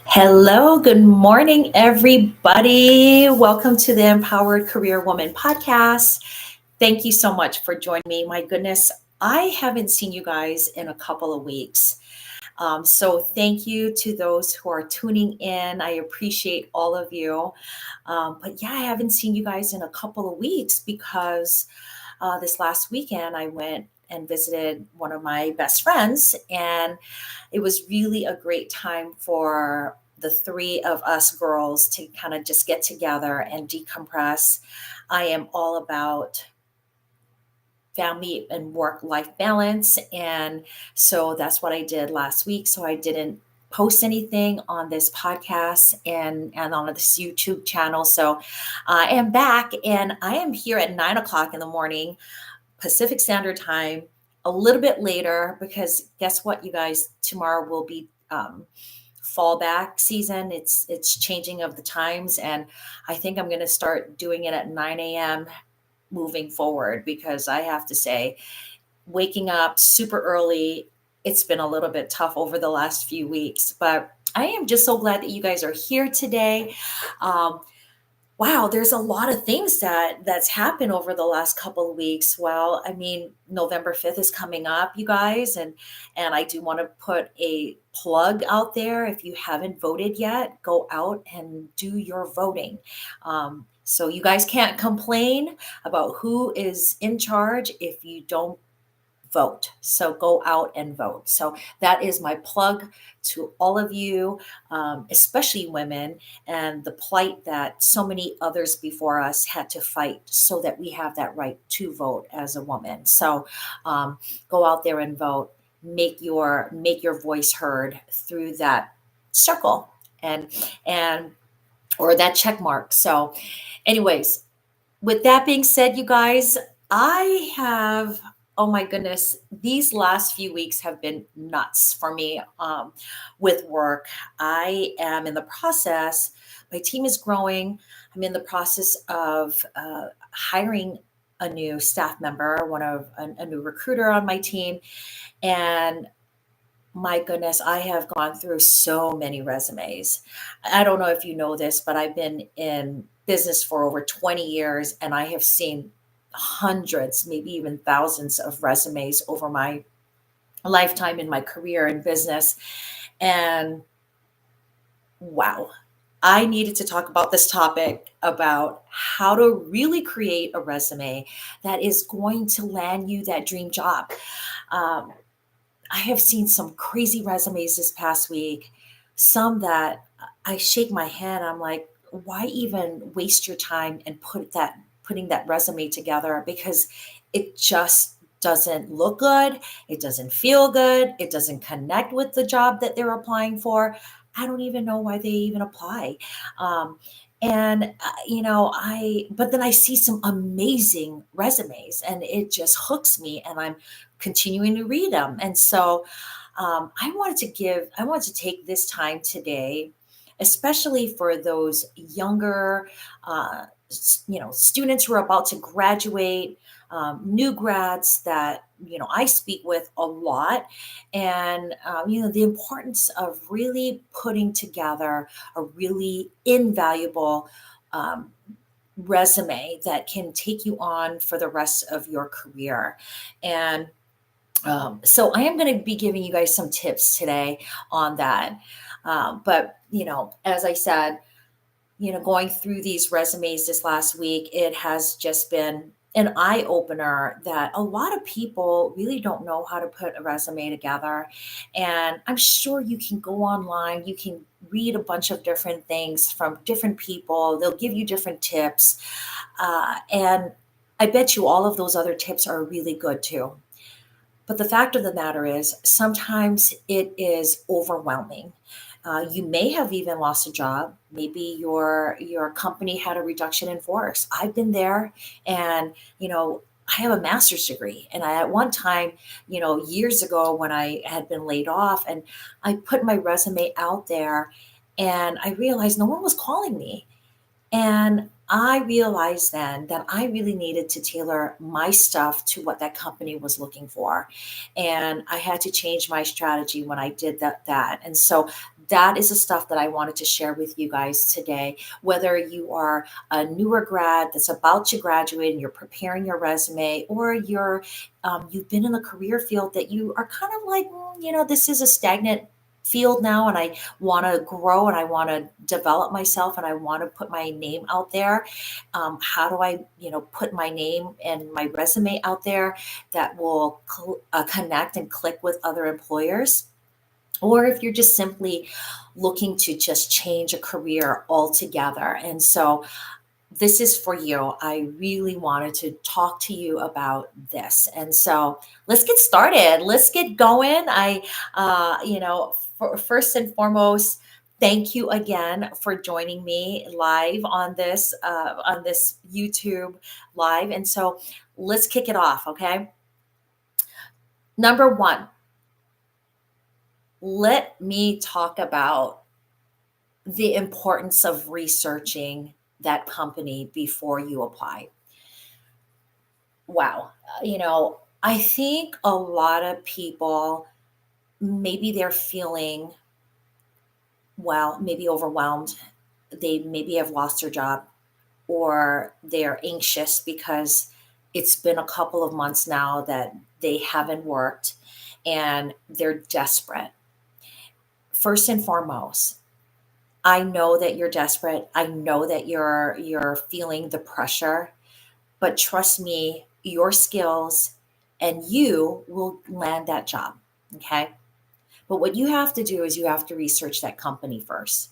Hello, good morning, everybody. Welcome to the Empowered Career Woman podcast. Thank you so much for joining me. My goodness, I haven't seen you guys in a couple of weeks. So, thank you to those who are tuning in. I appreciate all of you. But yeah, I haven't seen you guys in a couple of weeks because this last weekend I went and visited one of my best friends, and it was really a great time for the three of us girls to kind of just get together and decompress. I am all about family and work life balance. And so that's what I did last week. So I didn't post anything on this podcast and on this YouTube channel. So I am back and I am here at 9 o'clock in the morning Pacific Standard Time, a little bit later, because guess what, you guys? Tomorrow will be fallback season. It's changing of the times, and I think I'm going to start doing it at 9 a.m. moving forward because I have to say, waking up super early, it's been a little bit tough over the last few weeks, but I am just so glad that you guys are here today. Um, Wow, there's a lot of things that's happened over the last couple of weeks. Well, I mean, November 5th is coming up, you guys, and I do want to put a plug out there. If you haven't voted yet, go out and do your voting. So you guys can't complain about who is in charge if you don't vote. So go out and vote. So that is my plug to all of you, especially women, and the plight that so many others before us had to fight so that we have that right to vote as a woman. So go out there and vote. Make your voice heard through that circle and or that check mark. So, anyways, with that being said, you guys, I have, oh my goodness, these last few weeks have been nuts for me with work. I am in the process, my team is growing. I'm in the process of hiring a new staff member, a new recruiter on my team. And my goodness, I have gone through so many resumes. I don't know if you know this, but I've been in business for over 20 years and I have seen hundreds, maybe even thousands of resumes over my lifetime in my career in business. And wow, I needed to talk about this topic about how to really create a resume that is going to land you that dream job. Um, I have seen some crazy resumes this past week, some that I shake my head. I'm like, why even waste your time and putting that resume together? Because it just doesn't look good. It doesn't feel good. It doesn't connect with the job that they're applying for. I don't even know why they even apply. Um, but then I see some amazing resumes and it just hooks me and I'm continuing to read them. And so I wanted to take this time today, especially for those younger, students who are about to graduate, new grads that I speak with a lot, and the importance of really putting together a really invaluable. Um, Resume that can take you on for the rest of your career. And so I am going to be giving you guys some tips today on that. But, as I said, going through these resumes this last week, it has just been an eye opener that a lot of people really don't know how to put a resume together. And I'm sure you can go online, you can read a bunch of different things from different people, they'll give you different tips. And I bet you all of those other tips are really good too. But the fact of the matter is, sometimes it is overwhelming. You may have even lost a job. Maybe your company had a reduction in force. I've been there, and I have a master's degree, and I at one time, years ago when I had been laid off, and I put my resume out there, and I realized no one was calling me, and I realized then that I really needed to tailor my stuff to what that company was looking for. And I had to change my strategy when I did that. And so that is the stuff that I wanted to share with you guys today. Whether you are a newer grad that's about to graduate and you're preparing your resume, or you've been in the career field that you are kind of like, this is a stagnant field now, and I want to grow and I want to develop myself and I want to put my name out there. How do I, put my name and my resume out there that will connect and click with other employers? Or if you're just simply looking to just change a career altogether. And so this is for you. I really wanted to talk to you about this. And so let's get started. Let's get going. First and foremost, thank you again for joining me live on this YouTube live. And so let's kick it off. Okay. Number one, let me talk about the importance of researching that company before you apply. Wow. I think a lot of people, maybe they're feeling, well, maybe overwhelmed. They maybe have lost their job, or they're anxious because it's been a couple of months now that they haven't worked and they're desperate. First and foremost, I know that you're desperate. I know that you're feeling the pressure, but trust me, your skills and you will land that job. Okay. But what you have to do is you have to research that company first,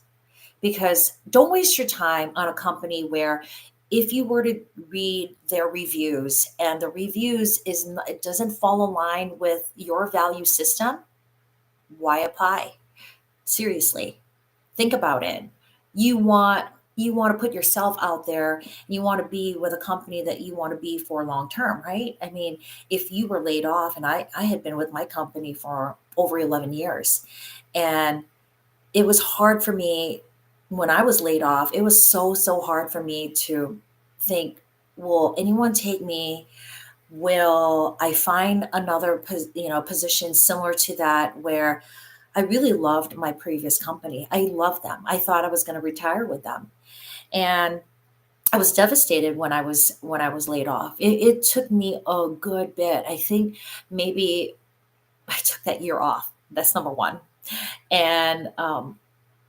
because don't waste your time on a company where, if you were to read their reviews and the reviews it doesn't fall in line with your value system, why apply? Seriously. Think about it. You want you want to put yourself out there. You want to be with a company that you want to be for long term, right? I mean, if you were laid off, and I had been with my company for over 11 years, and it was hard for me when I was laid off. It was so hard for me to think, will anyone take me? Will I find another position similar to that, where I really loved my previous company. I loved them. I thought I was going to retire with them. And I was devastated when I was laid off. It took me a good bit. I think maybe I took that year off. That's number one. And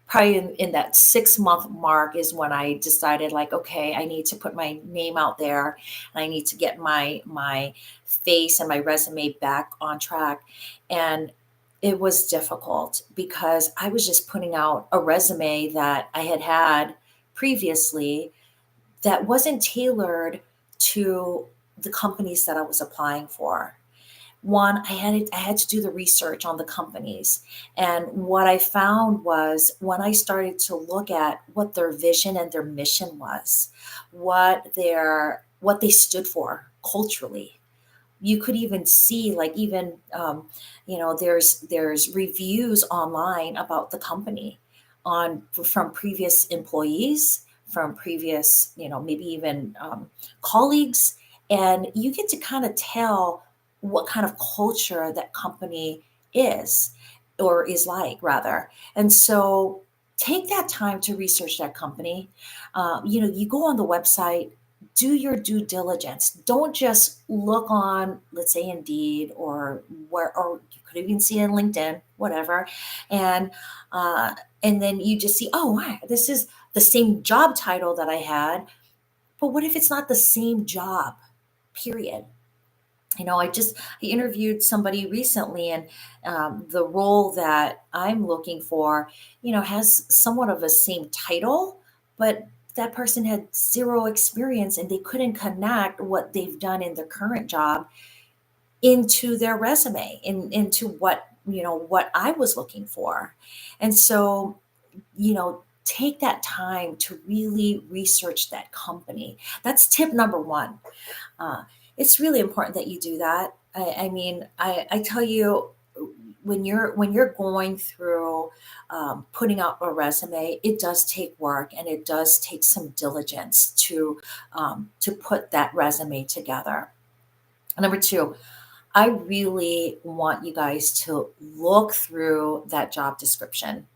probably in that 6 month mark is when I decided, like, okay, I need to put my name out there, and I need to get my face and my resume back on track. And it was difficult because I was just putting out a resume that I had previously that wasn't tailored to the companies that I was applying for. One, I had to do the research on the companies. And what I found was, when I started to look at what their vision and their mission was, what they stood for culturally, you could even see, like, even there's reviews online about the company, from previous employees, from previous, maybe even colleagues, and you get to kind of tell what kind of culture that company is, or is like, rather. And so take that time to research that company. You go on the website, do your due diligence. Don't just look on, let's say, Indeed, or you could even see it in LinkedIn, whatever, and and then you just see, oh, wow, this is the same job title that I had, but what if it's not the same job? Period. I interviewed somebody recently, and the role that I'm looking for, has somewhat of a same title, but that person had zero experience, and they couldn't connect what they've done in their current job into their resume, into what I was looking for. And so, take that time to really research that company. That's tip number one. uh, it's really important that you do that. I mean, I tell you, when you're going through putting out a resume, it does take work and it does take some diligence to put that resume together. Number two, I really want you guys to look through that job description.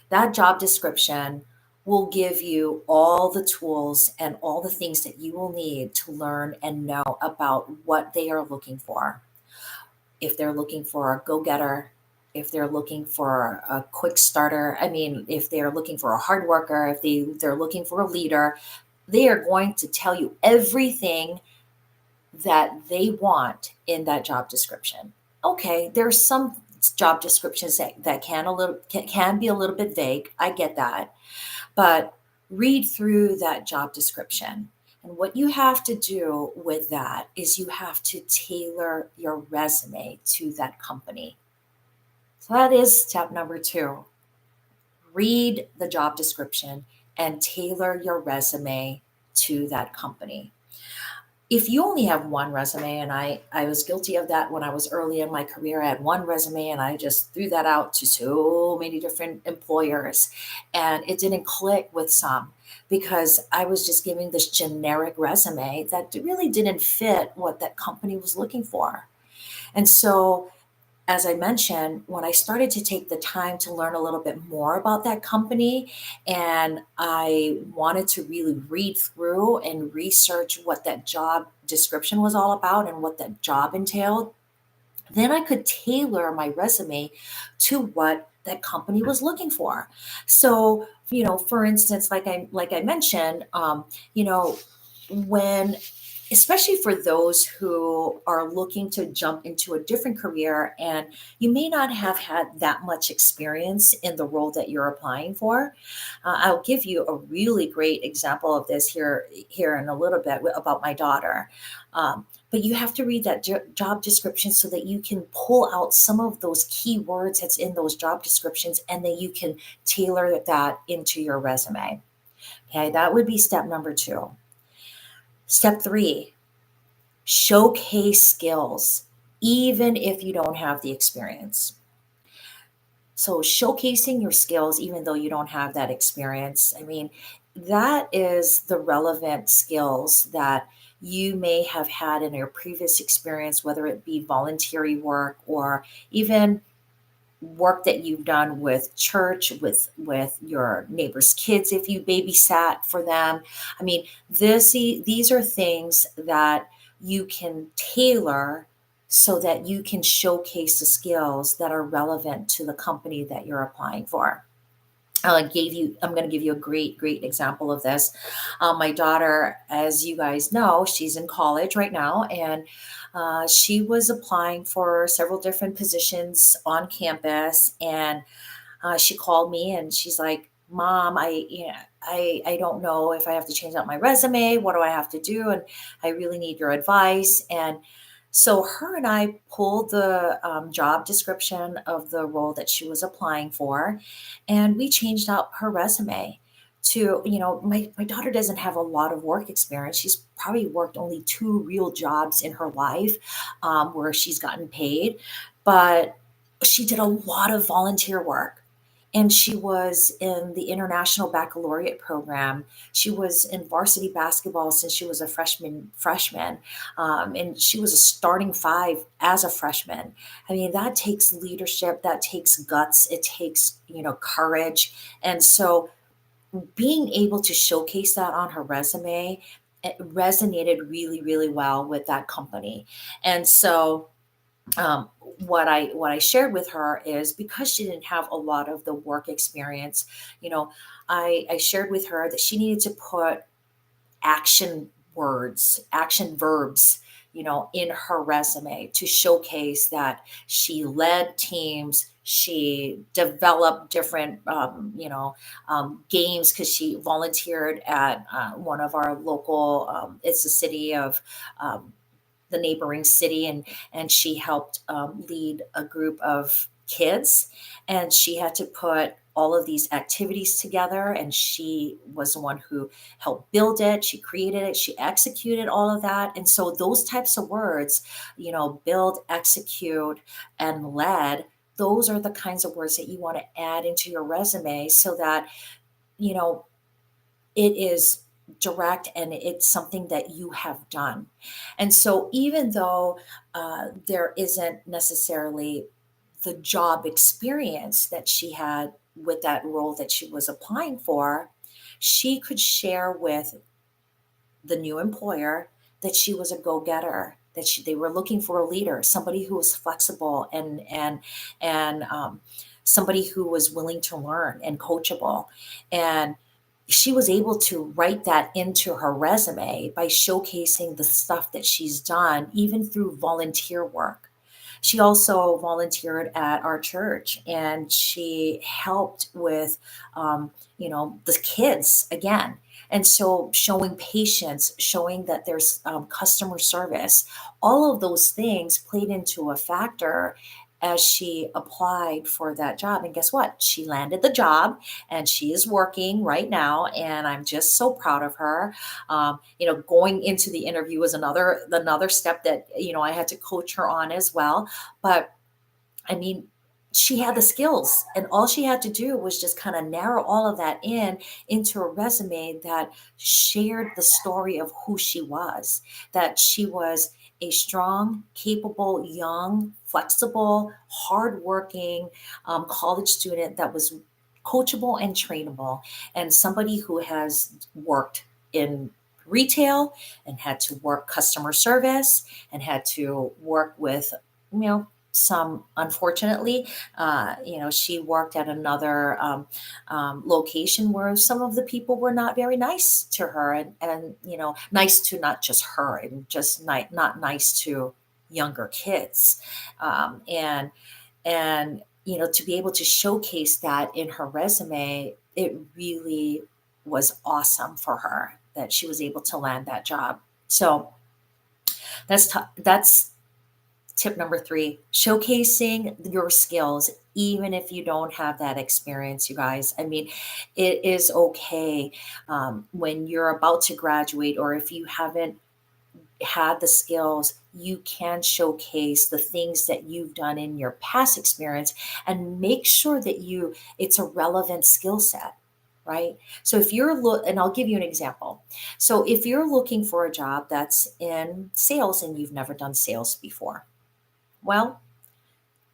That job description will give you all the tools and all the things that you will need to learn and know about what they are looking for. If they're looking for a go getter, if they're looking for a quick starter, I mean, if they're looking for a hard worker, if they're looking for a leader, they are going to tell you everything that they want in that job description. Okay, there's some job descriptions that can be a little bit vague. I get that. But read through that job description. And what you have to do with that is you have to tailor your resume to that company. So that is step number two. Read the job description and tailor your resume to that company. If you only have one resume, and I was guilty of that when I was early in my career, I had one resume and I just threw that out to so many different employers, and it didn't click with some because I was just giving this generic resume that really didn't fit what that company was looking for. And so, as I mentioned, when I started to take the time to learn a little bit more about that company, and I wanted to really read through and research what that job description was all about and what that job entailed, then I could tailor my resume to what that company was looking for. So, for instance, like I mentioned, when especially for those who are looking to jump into a different career and you may not have had that much experience in the role that you're applying for. I'll give you a really great example of this here in a little bit about my daughter. But you have to read that job description so that you can pull out some of those key words that's in those job descriptions, and then you can tailor that into your resume. Okay, that would be step number two. Step three, showcase skills, even if you don't have the experience. So, showcasing your skills, even though you don't have that experience, I mean, that is the relevant skills that you may have had in your previous experience, whether it be voluntary work or even work that you've done with church, with your neighbors' kids, if you babysat for them. I mean, these are things that you can tailor so that you can showcase the skills that are relevant to the company that you're applying for. I'm going to give you a great example of this. My daughter, as you guys know, she's in college right now, and she was applying for several different positions on campus. And she called me and she's like, "Mom, I don't know if I have to change out my resume. What do I have to do? And I really need your advice." And so her and I pulled the job description of the role that she was applying for, and we changed out her resume to, my daughter doesn't have a lot of work experience. She's probably worked only two real jobs in her life where she's gotten paid, but she did a lot of volunteer work. And she was in the International Baccalaureate program. She was in varsity basketball since she was a freshman, and she was a starting five as a freshman. I mean, that takes leadership, that takes guts, it takes, courage. And so being able to showcase that on her resume, it resonated really well with that company. And so what I shared with her is, because she didn't have a lot of the work experience, I shared with her that she needed to put action verbs, in her resume to showcase that she led teams. She developed different, games because she volunteered at one of our local. It's a city of the neighboring city, and she helped lead a group of kids, and she had to put all of these activities together, and she was the one who helped build it, she created it, she executed all of that. And so those types of words, build, execute, and led, those are the kinds of words that you want to add into your resume so that, you know, it is direct and it's something that you have done. And so, even though there isn't necessarily the job experience that she had with that role that she was applying for, she could share with the new employer that she was a go-getter, that they were looking for a leader, somebody who was flexible and somebody who was willing to learn and coachable. And she was able to write that into her resume by showcasing the stuff that she's done, even through volunteer work. She also volunteered at our church and she helped with, the kids again. And so showing patience, showing that there's customer service, all of those things played into a factor as she applied for that job. And guess what? She landed the job and she is working right now. And I'm just so proud of her. Going into the interview was another step that, I had to coach her on as well. But I mean, she had the skills, and all she had to do was just kind of narrow all of that into a resume that shared the story of who she was, that she was a strong, capable, young, flexible, hardworking college student that was coachable and trainable, and somebody who has worked in retail and had to work customer service and had to work with, some, unfortunately, she worked at another location where some of the people were not very nice to her, and nice to not just her, and just not nice to younger kids, and to be able to showcase that in her resume, it really was awesome for her that she was able to land that job. So that's tip number 3, showcasing your skills, even if you don't have that experience, you guys. I mean, it is okay when you're about to graduate, or if you haven't had the skills, you can showcase the things that you've done in your past experience and make sure that it's a relevant skill set. Right. So if and I'll give you an example. So if you're looking for a job that's in sales and you've never done sales before, well,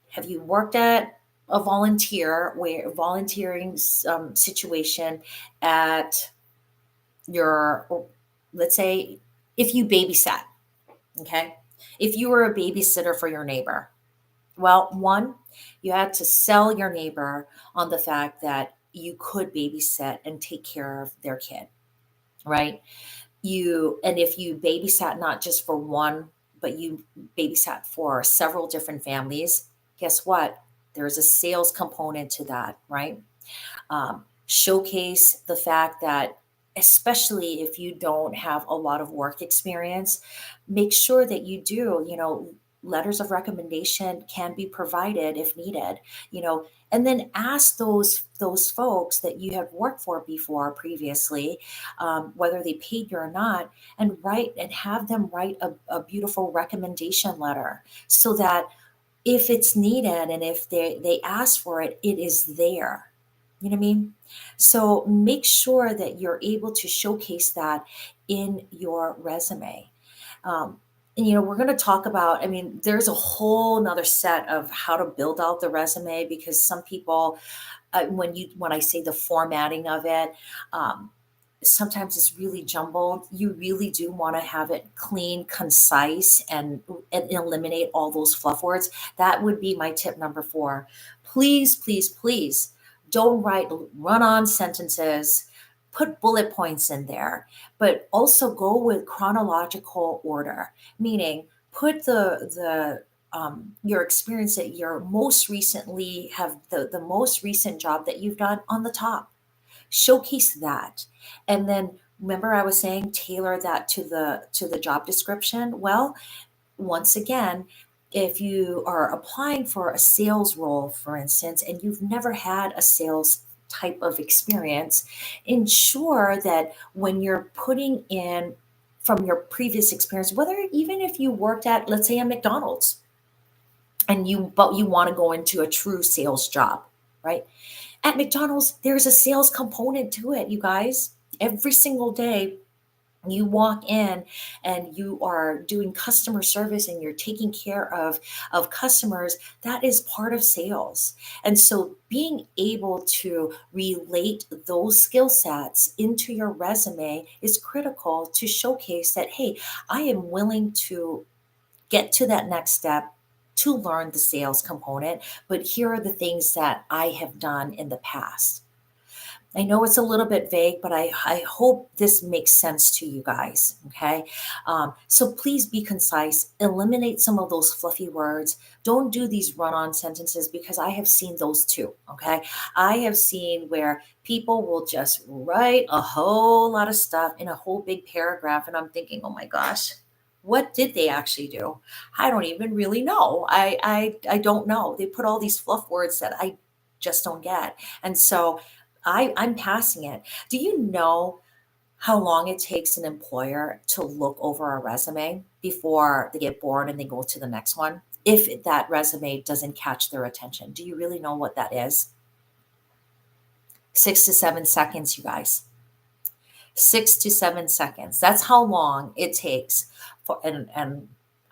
have you worked at a volunteering situation at your, let's say, if you babysat, okay? If you were a babysitter for your neighbor, well, one, you had to sell your neighbor on the fact that you could babysit and take care of their kid, right? And if you babysat not just for one, but you babysat for several different families, guess what? There's a sales component to that, right? Showcase the fact that, especially if you don't have a lot of work experience, make sure that you do, letters of recommendation can be provided if needed, and then ask those folks that you have worked for before previously, whether they paid you or not, and have them write a beautiful recommendation letter so that if it's needed and if they ask for it, it is there. You know what I mean? So make sure that you're able to showcase that in your resume. And we're going to talk about, I mean, there's a whole nother set of how to build out the resume, because some people, when I say the formatting of it, sometimes it's really jumbled. You really do want to have it clean, concise, and eliminate all those fluff words. That would be my tip number 4. Please, please, please don't write run on sentences. Put bullet points in there, but also go with chronological order, meaning put your experience that you're most recently have the most recent job that you've done on the top. Showcase that. And then remember I was saying tailor that to the job description. Well, once again, if you are applying for a sales role, for instance, and you've never had a sales type of experience, ensure that when you're putting in from your previous experience, whether even if you worked at, let's say, a McDonald's, but you want to go into a true sales job, right? At McDonald's, there's a sales component to it, you guys. Every single day you walk in and you are doing customer service and you're taking care of customers, that is part of sales. And so being able to relate those skill sets into your resume is critical to showcase that, hey, I am willing to get to that next step to learn the sales component, but here are the things that I have done in the past. I know it's a little bit vague, but I hope this makes sense to you guys. Okay. So please be concise, eliminate some of those fluffy words. Don't do these run on sentences because I have seen those too. Okay. I have seen where people will just write a whole lot of stuff in a whole big paragraph. And I'm thinking, oh my gosh, what did they actually do? I don't even really know. I don't know. They put all these fluff words that I just don't get. And so I'm passing it. Do you know how long it takes an employer to look over a resume before they get bored and they go to the next one? If that resume doesn't catch their attention, do you really know what that is? 6 to 7 seconds, you guys. 6 to 7 seconds. That's how long it takes for, and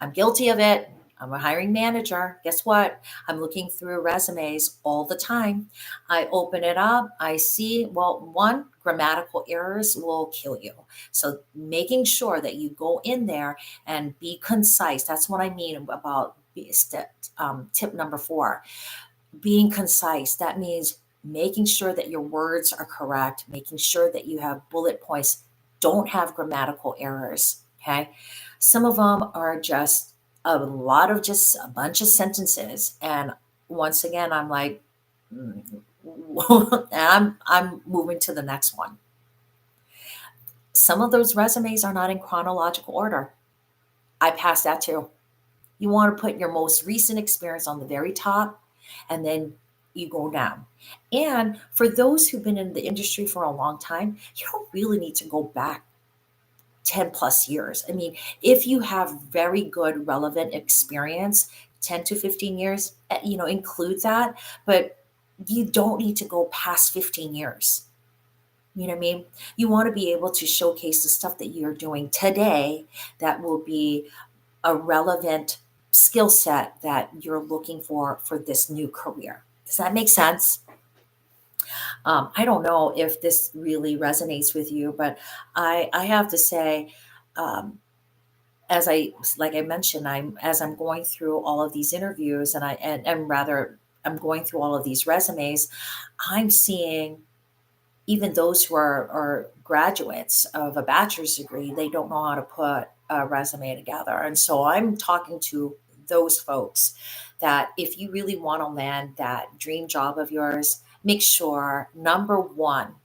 I'm guilty of it. I'm a hiring manager. Guess what? I'm looking through resumes all the time. I open it up. I see, well, one, grammatical errors will kill you. So making sure that you go in there and be concise. That's what I mean about tip number 4, being concise. That means making sure that your words are correct, making sure that you have bullet points, don't have grammatical errors. Okay. Some of them are just a lot of just a bunch of sentences. And once again, I'm like, mm, I'm moving to the next one. Some of those resumes are not in chronological order. I pass that too. You want to put your most recent experience on the very top and then you go down. And for those who've been in the industry for a long time, you don't really need to go back 10 plus years. I mean, if you have very good relevant experience, 10 to 15 years, include that, but you don't need to go past 15 years. You know what I mean? You want to be able to showcase the stuff that you're doing today that will be a relevant skill set that you're looking for this new career. Does that make sense? I don't know if this really resonates with you, but I have to say, um, as I like I mentioned, I'm going through all of these interviews, and rather I'm going through all of these resumes, I'm seeing even those who are graduates of a bachelor's degree, they don't know how to put a resume together. And so I'm talking to those folks that if you really want to land that dream job of yours, make sure number one,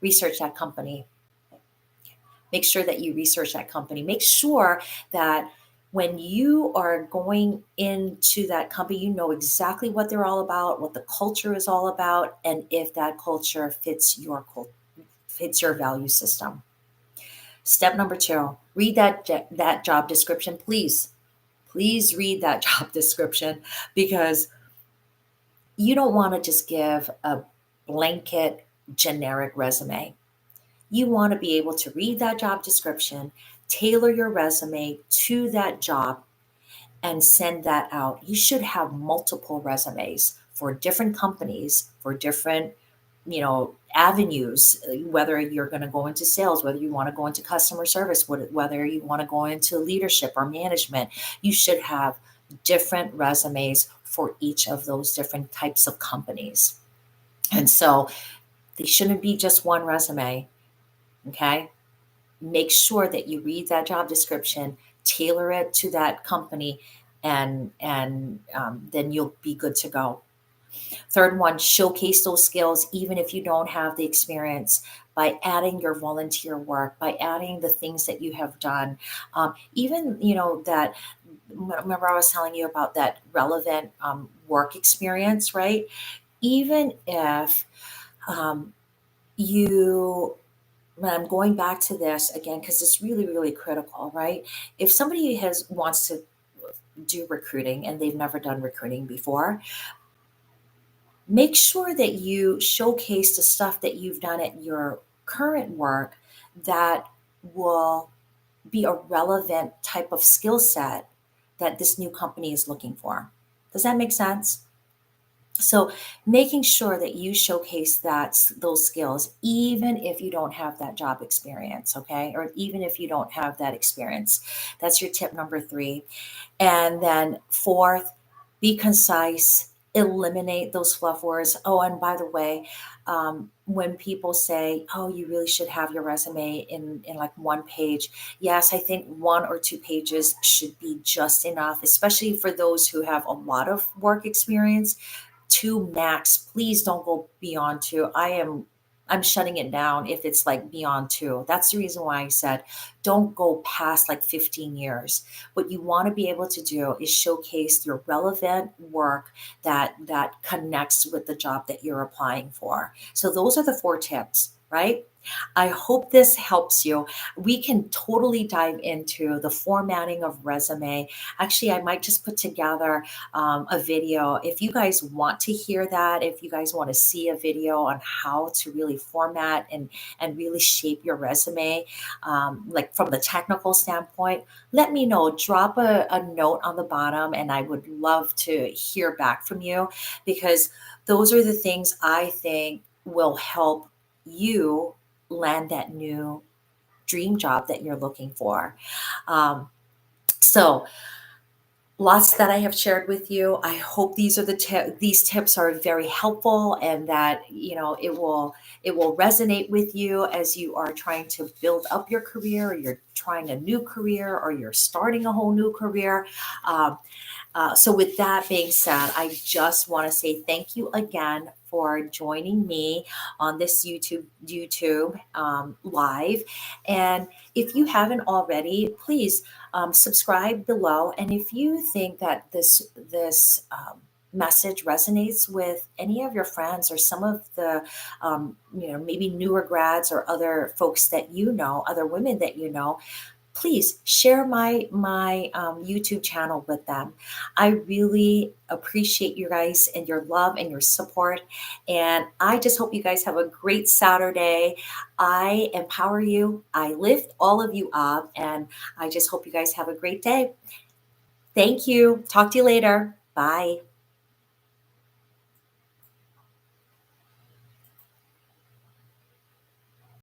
research that company. Make sure that you research that company. Make sure that when you are going into that company, you know exactly what they're all about, what the culture is all about, and if that culture fits your value system. Step number 2, read that job description, please. Please read that job description because you don't want to just give a blanket generic resume. You want to be able to read that job description, tailor your resume to that job, and send that out. You should have multiple resumes for different companies, for different, avenues, whether you're going to go into sales, whether you want to go into customer service, whether you want to go into leadership or management. You should have different resumes for each of those different types of companies. And so they shouldn't be just one resume. Okay. Make sure that you read that job description, tailor it to that company, and then you'll be good to go. Third one, showcase those skills even if you don't have the experience by adding your volunteer work, by adding the things that you have done. Even, that, remember I was telling you about that relevant work experience, right? Even if um, you but I'm going back to this again because it's really, really critical, right? If somebody has wants to do recruiting and they've never done recruiting before, make sure that you showcase the stuff that you've done at your current work that will be a relevant type of skill set that this new company is looking for. Does that make sense? So making sure that you showcase those skills, even if you don't have that job experience, okay, or even if you don't have that experience. That's your tip number three. And then fourth, be concise, eliminate those fluff words. Oh, and by the way, when people say, oh, you really should have your resume in like one page. Yes, I think 1 or 2 pages should be just enough, especially for those who have a lot of work experience. Two max. Please don't go beyond two. I'm shutting it down if it's like beyond two. That's the reason why I said don't go past like 15 years. What you want to be able to do is showcase your relevant work that connects with the job that you're applying for. So those are the 4 tips, right? I hope this helps you. We can totally dive into the formatting of resume. Actually, I might just put together a video. If you guys want to hear that, if you guys want to see a video on how to really format and really shape your resume, like from the technical standpoint, let me know. Drop a note on the bottom, and I would love to hear back from you because those are the things I think will help you land that new dream job that you're looking for. Um, so lots that I have shared with you. I hope these tips are very helpful and that it will resonate with you as you are trying to build up your career, or you're trying a new career, or you're starting a whole new career. Um, so, with that being said, I just want to say thank you again for joining me on this YouTube live. And if you haven't already, please subscribe below. And if you think that this message resonates with any of your friends or some of the maybe newer grads or other folks that you know, other women that you know, please share my YouTube channel with them. I really appreciate you guys and your love and your support. And I just hope you guys have a great Saturday. I empower you. I lift all of you up. And I just hope you guys have a great day. Thank you. Talk to you later. Bye.